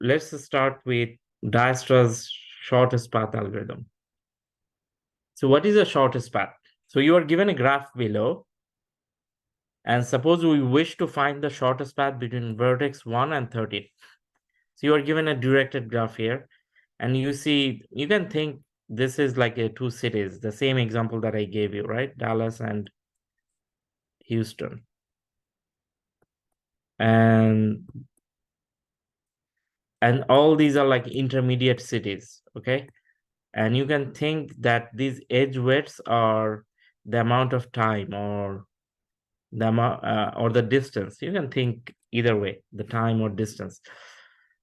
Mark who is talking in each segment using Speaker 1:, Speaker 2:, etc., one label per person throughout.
Speaker 1: let's start with Dijkstra's shortest path algorithm. So what is the shortest path? So you are given a graph below, and suppose we wish to find the shortest path between vertex 1 and 13. So you are given a directed graph here, and you see, you can think this is like a two cities, the same example that I gave you, right? Dallas and Houston. And all these are like intermediate cities, okay? And you can think that these edge weights are the amount of time or the amount or the distance. You can think either way, the time or distance.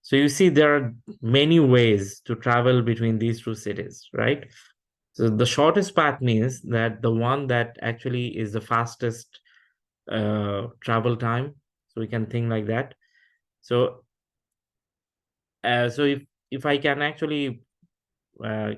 Speaker 1: So you see there are many ways to travel between these two cities, right? So the shortest path means that the one that actually is the fastest travel time. So we can think like that. So so if I can actually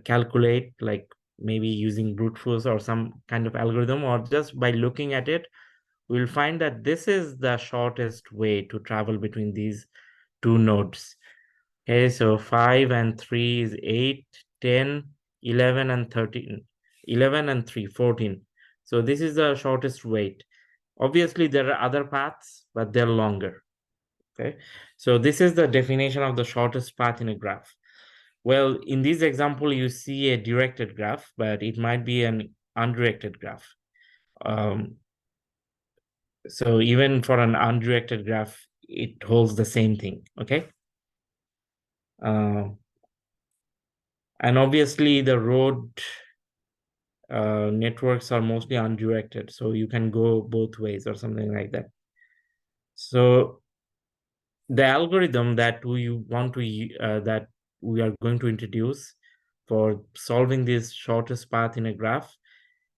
Speaker 1: calculate, like maybe using brute force or some kind of algorithm, or just by looking at it, we'll find that this is the shortest way to travel between these two nodes. Okay, so 5 and 3 is 8, 10, 11 and 13, 11 and 3, 14. So this is the shortest way. Obviously, there are other paths, but they're longer. Okay, so this is the definition of the shortest path in a graph. Well, in this example, you see a directed graph, but it might be an undirected graph. So even for an undirected graph, it holds the same thing, okay? And obviously the road networks are mostly undirected, so you can go both ways or something like that. So the algorithm that we want to that we are going to introduce for solving this shortest path in a graph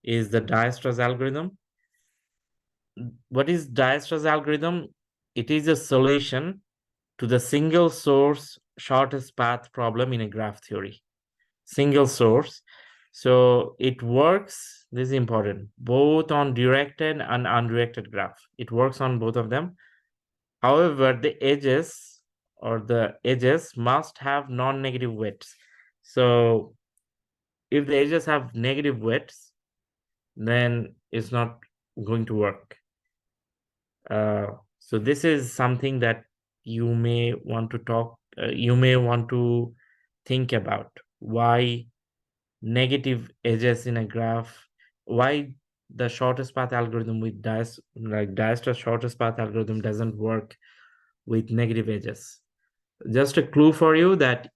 Speaker 1: is the Dijkstra's algorithm. What is Dijkstra's algorithm? It is a solution to the single source shortest path problem in a graph theory. Single source. So it works, this is important, both on directed and undirected graph. It works on both of them. However, the edges must have non-negative weights. So if the edges have negative weights, then it's not going to work. So this is something that you may want to you may want to think about. Why negative edges in a graph? Why the shortest path algorithm with Dijkstra's shortest path algorithm doesn't work with negative edges? Just a clue for you that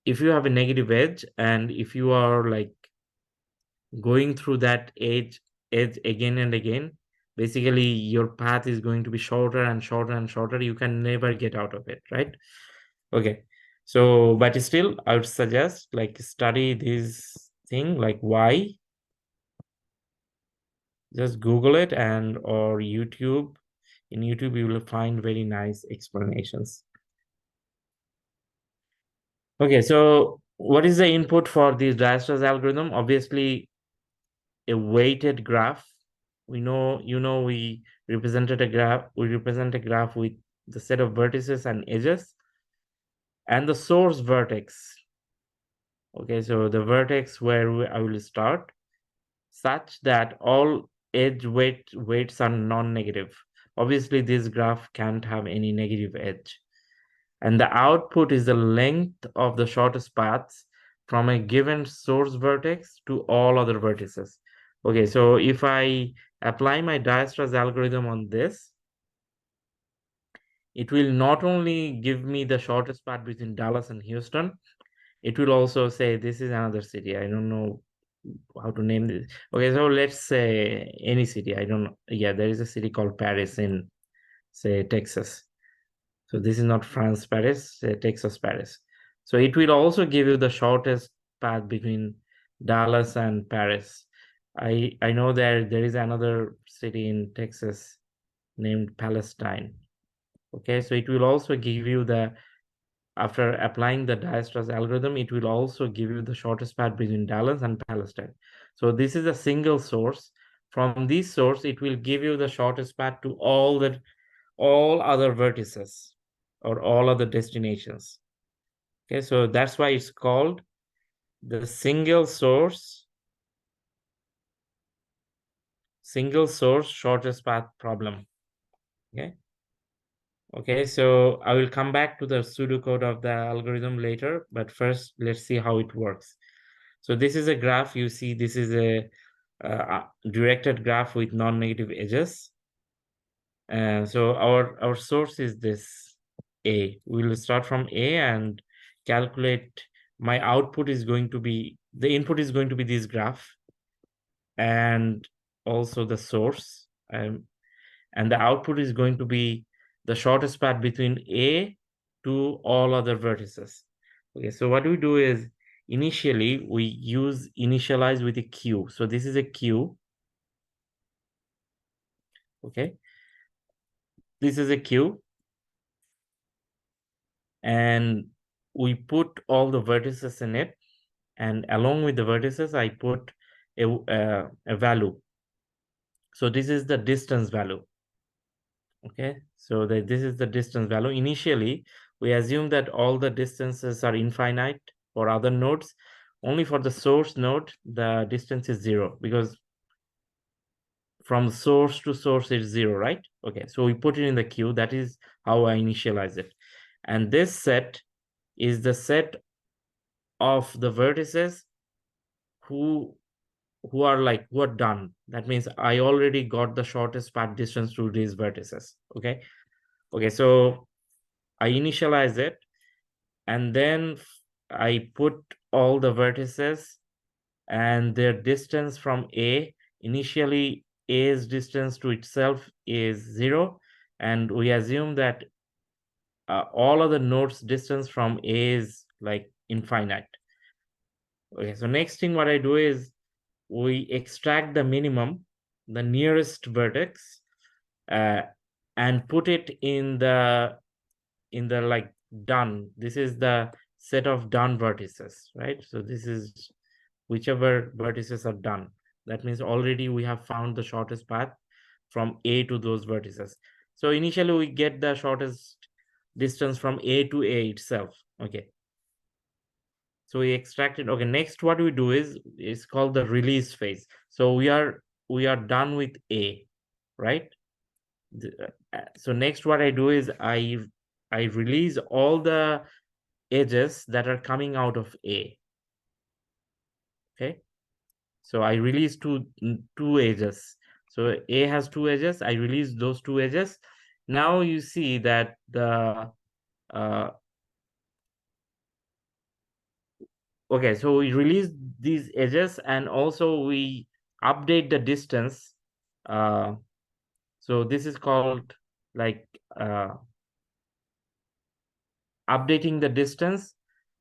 Speaker 1: if you have a negative edge and if you are like going through that edge again and again, basically your path is going to be shorter and shorter and shorter. You can never get out of it, right? Okay, so but still I would suggest like study this thing, like why. Just Google it, and or YouTube. In YouTube you will find very nice explanations. Okay, so what is the input for this Dijkstra's algorithm? Obviously a weighted graph. We know, we represent a graph with the set of vertices and edges and the source vertex. Okay, so the vertex where I will start, such that all edge weights are non-negative. Obviously this graph can't have any negative edge, and the output is the length of the shortest paths from a given source vertex to all other vertices. Okay, so if I apply my Dijkstra's algorithm on this, it will not only give me the shortest path between Dallas and Houston, it will also say this is another city. I don't know how to name this. Okay, so let's say any city. I don't know. Yeah, there is a city called Paris in, say, Texas. So this is not France, Paris, Texas, Paris. So it will also give you the shortest path between Dallas and Paris. I know there is another city in Texas named Palestine. Okay, so it will also give you the, after applying the Dijkstra's algorithm, it will also give you the shortest path between Dallas and Palestine. So this is a single source. From this source, it will give you the shortest path to all other vertices. or all other destinations. Okay, so that's why it's called the single source shortest path problem. Okay, so I will come back to the pseudocode of the algorithm later, but first let's see how it works. So this is a graph. You see, this is a directed graph with non-negative edges. So our source is this A. We'll start from A and calculate. My output is going to be, the input is going to be this graph and also the source. And the output is going to be the shortest path between A to all other vertices. Okay, so what we do is initially we use initialize with a Q. So this is a Q. Okay, this is a Q, and we put all the vertices in it, and along with the vertices I put a value. So this is the distance value. Okay, so this is the distance value. Initially we assume that all the distances are infinite for other nodes. Only for the source node the distance is 0, because from source to source it's 0, right? Okay, so we put it in the queue. That is how I initialize it. And this set is the set of the vertices who are done. That means I already got the shortest path distance through these vertices. Okay, so I initialize it, and then I put all the vertices and their distance from A. Initially A's distance to itself is 0, and we assume that all of the nodes distance from A is like infinite. Okay, so next thing what I do is we extract the minimum, the nearest vertex, and put it in the like done. This is the set of done vertices, right? So this is whichever vertices are done. That means already we have found the shortest path from A to those vertices. So initially we get the shortest distance from A to A itself. Okay, so we extract it. Okay, next what we do is it's called the release phase. So we are done with A, right? So next what I do is I release all the edges that are coming out of A. Okay, so I release two edges. So A has two edges. I release those two edges. Now you see that the okay, so we release these edges, and also we update the distance. So this is called like updating the distance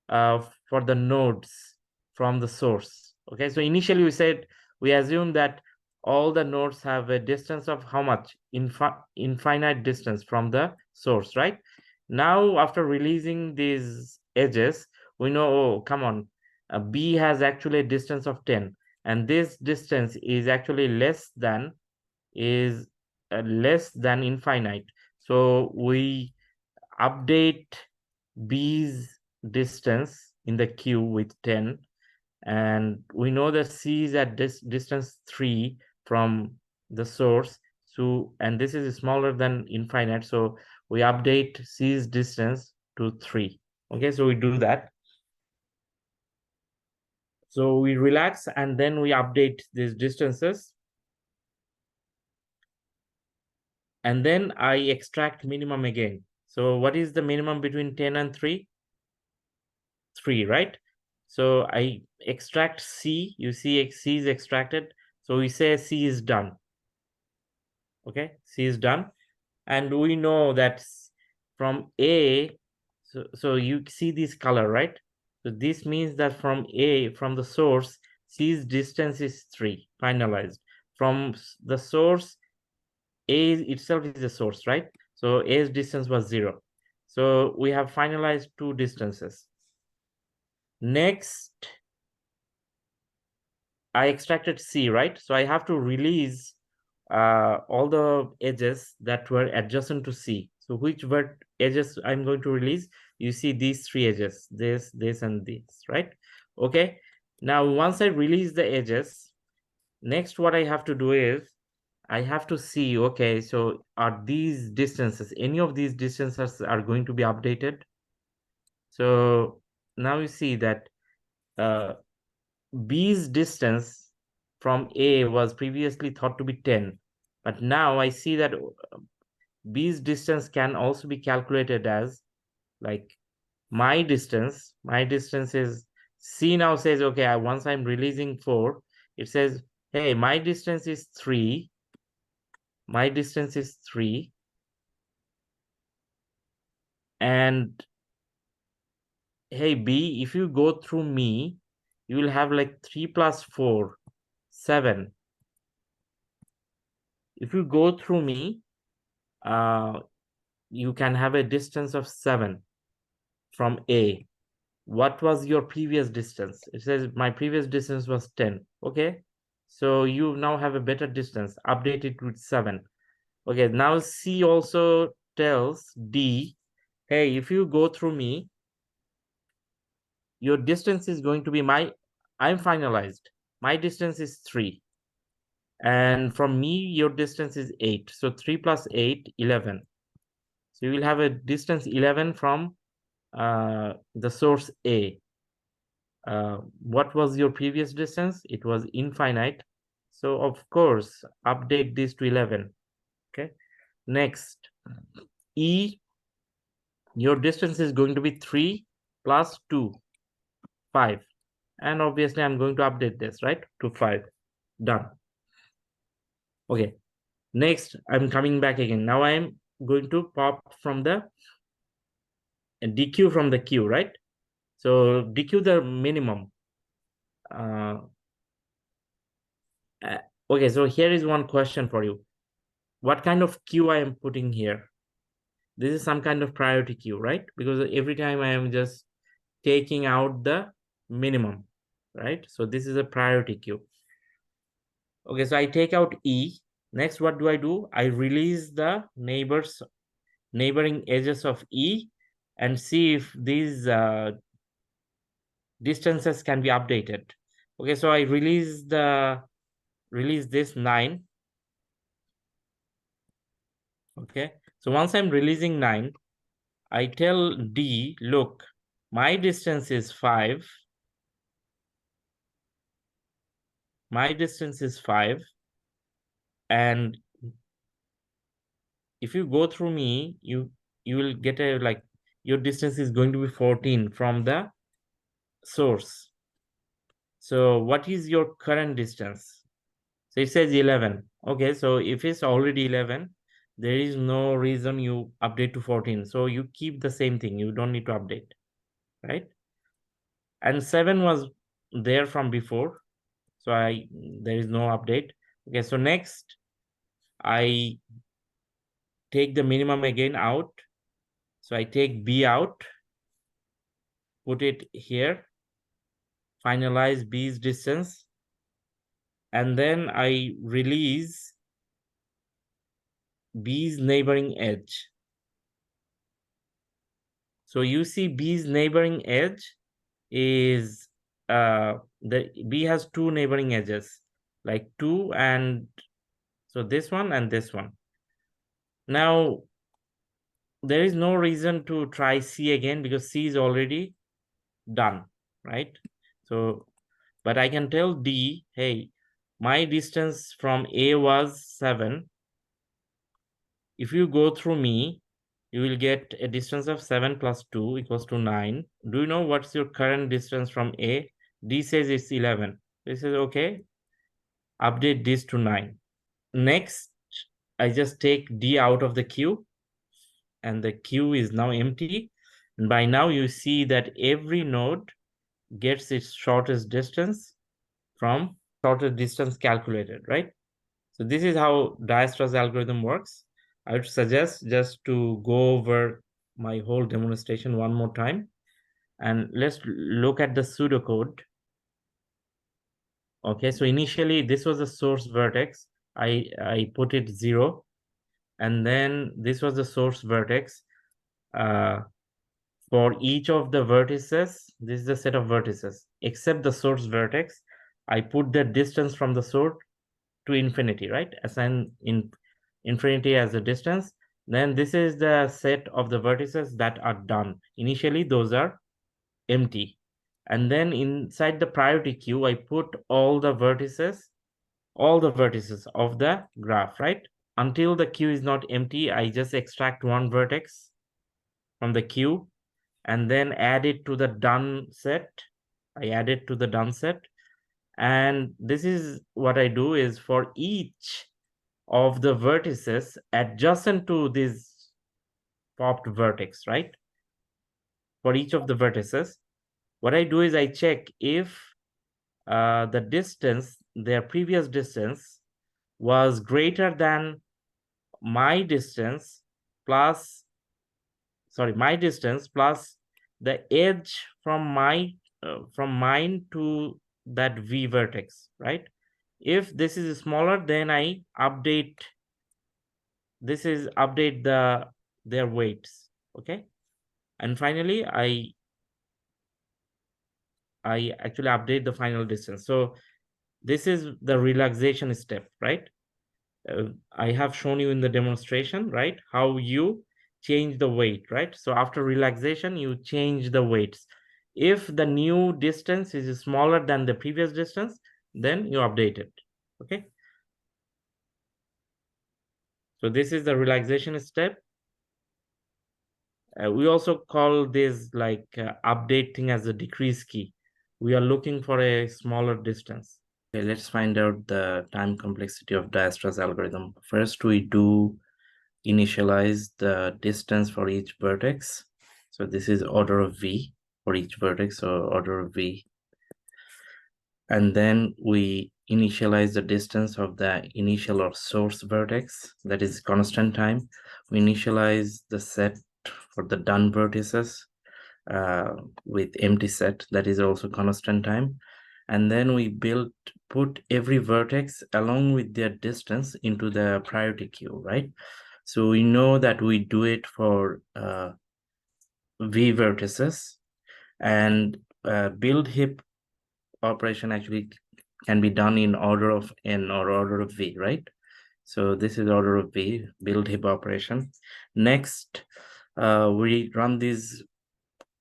Speaker 1: for the nodes from the source. Okay, so initially we said we assume that all the nodes have a distance of how much? Infinite distance from the source, right? Now after releasing these edges, we know, oh, come on, B has actually a distance of 10, and this distance is actually less than infinite. So we update B's distance in the queue with 10, and we know that C is at this distance 3 from the source. So, and this is smaller than infinite, so we update C's distance to 3. Okay, so we do that. So we relax and then we update these distances. And then I extract minimum again. So what is the minimum between 10 and 3? 3, right? So I extract C. You see C is extracted. So we say C is done. Okay, C is done. And we know that from A, so you see this color, right? So this means that from A, from the source, C's distance is 3, finalized. From the source, A itself is the source, right? So A's distance was 0. So we have finalized two distances. Next, I extracted C, right? So I have to release all the edges that were adjacent to C. So which edges I'm going to release? You see these three edges, this, and this, right? Okay. Now, once I release the edges, next what I have to do is I have to see, okay, so are these distances, any of these distances are going to be updated? So now you see that B's distance from A was previously thought to be 10, but now I see that B's distance can also be calculated as like my distance is, C now says, okay, once I'm releasing 4, it says, hey, my distance is 3. My distance is 3. And hey, B, if you go through me, you will have like 3 plus 4, 7. If you go through me, you can have a distance of 7 from A. What was your previous distance? It says my previous distance was 10. Okay. So you now have a better distance. Update it with 7. Okay. Now C also tells D, hey, if you go through me, your distance is going to be I'm finalized. My distance is 3. And from me, your distance is 8. So 3 plus 8, 11. So you will have a distance 11 from the source A. What was your previous distance? It was infinite. So of course, update this to 11. Okay. Next, E, your distance is going to be 3 plus 2, 5. And obviously, I'm going to update this, right, to 5. Done. Okay. Next, I'm coming back again. Now I'm going to pop from the DQ from the Q, right? So DQ the minimum. Okay, so here is one question for you. What kind of queue I am putting here? This is some kind of priority queue, right? Because every time I am just taking out the minimum, right? So this is a priority queue. Okay, so I take out E. Next, what do? I release the neighboring edges of E and see if these distances can be updated. Okay, so I release this 9. Okay, so once I'm releasing 9, I tell D, look, my distance is 5. My distance is 5. And if you go through me, you will get a like your distance is going to be 14 from the source. So what is your current distance? So it says 11. Okay, so if it's already 11, there is no reason you update to 14. So you keep the same thing. You don't need to update, right? And 7 was there from before. So there is no update. Okay, so next I take the minimum again out. So I take B out, put it here, finalize B's distance, and then I release B's neighboring edge. So you see B's neighboring edge is the B has 2 neighboring edges, like 2, and so this one and this one. Now there is no reason to try C again because C is already done, right? So, but I can tell D, hey, my distance from A was 7. If you go through me, you will get a distance of 7 plus 2 equals to 9. Do you know what's your current distance from A? D says it's 11. This is okay. Update this to 9. Next, I just take D out of the queue, and the queue is now empty. And by now you see that every node gets its shortest distance from shortest distance calculated, right? So this is how Dijkstra's algorithm works. I would suggest just to go over my whole demonstration one more time. And let's look at the pseudocode. Okay, so initially this was a source vertex. I put it 0. and then this was the source vertex. For each of the vertices, this is the set of vertices, except the source vertex, I put the distance from the source to infinity, right? Assign in infinity as a distance. Then this is the set of the vertices that are done. Initially, those are empty. And then inside the priority queue, I put all the vertices of the graph, right? Until the queue is not empty, I just extract one vertex from the queue and then add it to the done set. I add it to the done set. And this is what I do is for each of the vertices adjacent to this popped vertex, right? For each of the vertices, what I do is I check if the distance, their previous distance, was greater than my distance plus, my distance plus the edge from mine to that V vertex, right? If this is smaller, then I update their weights, okay? And finally, I actually update the final distance. So this is the relaxation step, right? I have shown you in the demonstration, right? How you change the weight, right? So after relaxation, you change the weights. If the new distance is smaller than the previous distance, then you update it, okay? So this is the relaxation step. We also call this like update thing as a decrease key. We are looking for a smaller distance. Okay, let's find out the time complexity of Dijkstra's algorithm. First, we do initialize the distance for each vertex. So this is order of V for each vertex, so order of V. And then we initialize the distance of the initial or source vertex, that is constant time. We initialize the set for the done vertices with empty set, that is also constant time. And then we put every vertex along with their distance into the priority queue, right? So we know that we do it for V vertices, and build heap operation actually can be done in order of N or order of V, right? So this is order of V, build heap operation. Next, we run this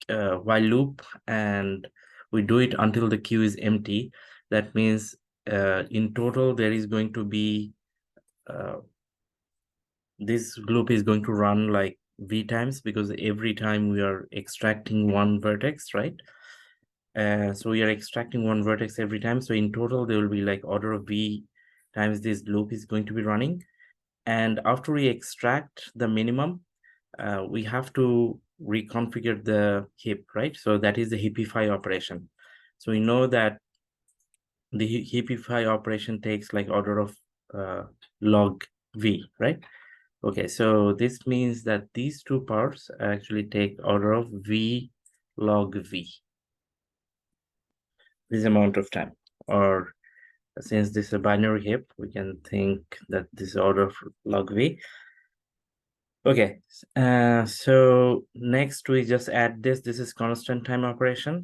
Speaker 1: while loop, and we do it until the queue is empty. That means in total there is going to be this loop is going to run like V times, because every time we are extracting one vertex, right? So we are extracting one vertex every time. So in total, there will be like order of V times this loop is going to be running. And after we extract the minimum, we have to reconfigure the heap, right? So that is the heapify operation. So we know that the heapify operation takes like order of log V, right? Okay, so this means that these two parts actually take order of V log V, this amount of time. Or since this is a binary heap, we can think that this is order of log V. Okay, so next we just add this. This is constant time operation.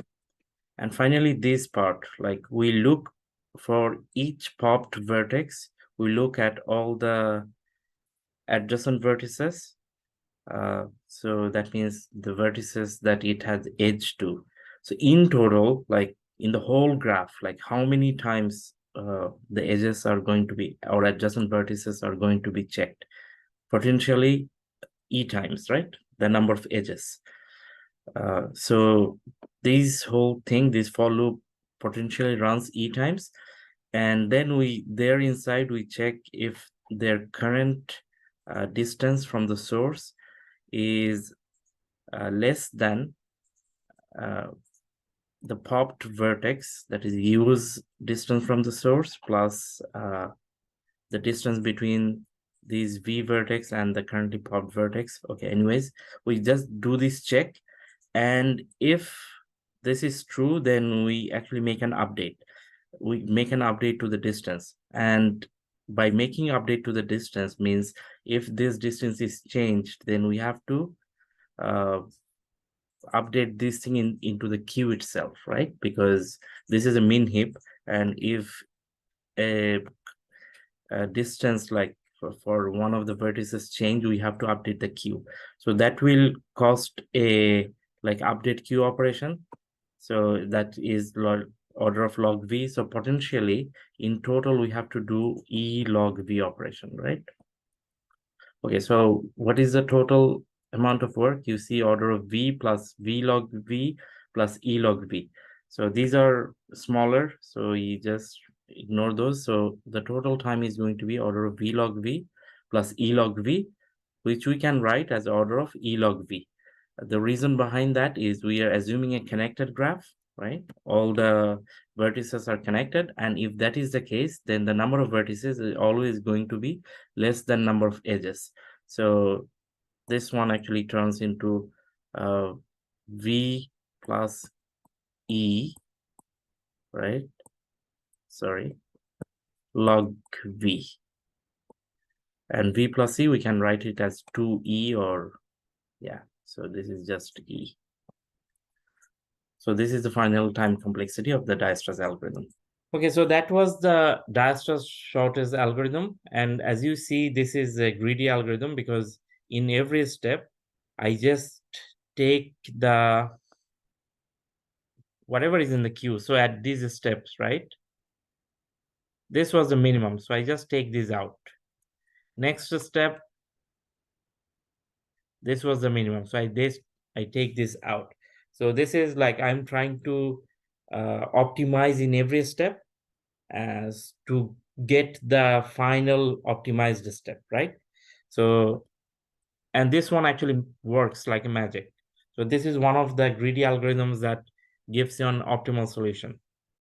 Speaker 1: And finally, this part, like we look for each popped vertex, we look at all the adjacent vertices. So that means the vertices that it has edge to. So in total, like in the whole graph, like how many times the edges are going to be, or adjacent vertices are going to be checked? Potentially E times, right? The number of edges. So this whole thing, this for loop potentially runs E times. And then there inside, we check if their current distance from the source is less than the popped vertex, that is use distance from the source plus the distance between these V vertex and the currently popped vertex. Okay, anyways, we just do this check, and if this is true, then we actually make an update. We make an update to the distance, and by making update to the distance means if this distance is changed, then we have to update this thing into the queue itself, right? Because this is a min heap, and if a distance like for one of the vertices change, we have to update the queue. So that will cost a like update queue operation. So that is order of log v. So potentially in total we have to do e log v operation, right? Okay, so what is the total amount of work? You see order of v plus v log v plus e log v. So these are smaller, so you just ignore those. So the total time is going to be order of v log v plus e log v, which we can write as order of e log v. The reason behind that is we are assuming a connected graph, right? All the vertices are connected, and if that is the case, then the number of vertices is always going to be less than number of edges. So this one actually turns into v plus e, right? Sorry, log v. And v plus e, we can write it as 2e, or yeah, so this is just e. So this is the final time complexity of the Dijkstra's algorithm. Okay, so that was the Dijkstra's shortest algorithm. And as you see, this is a greedy algorithm because in every step, I just take the whatever is in the queue. So at these steps, right? This was the minimum. So I just take this out. Next step, this was the minimum. So I take this out. So this is like I'm trying to optimize in every step as to get the final optimized step, right? So, and this one actually works like a magic. So this is one of the greedy algorithms that gives you an optimal solution.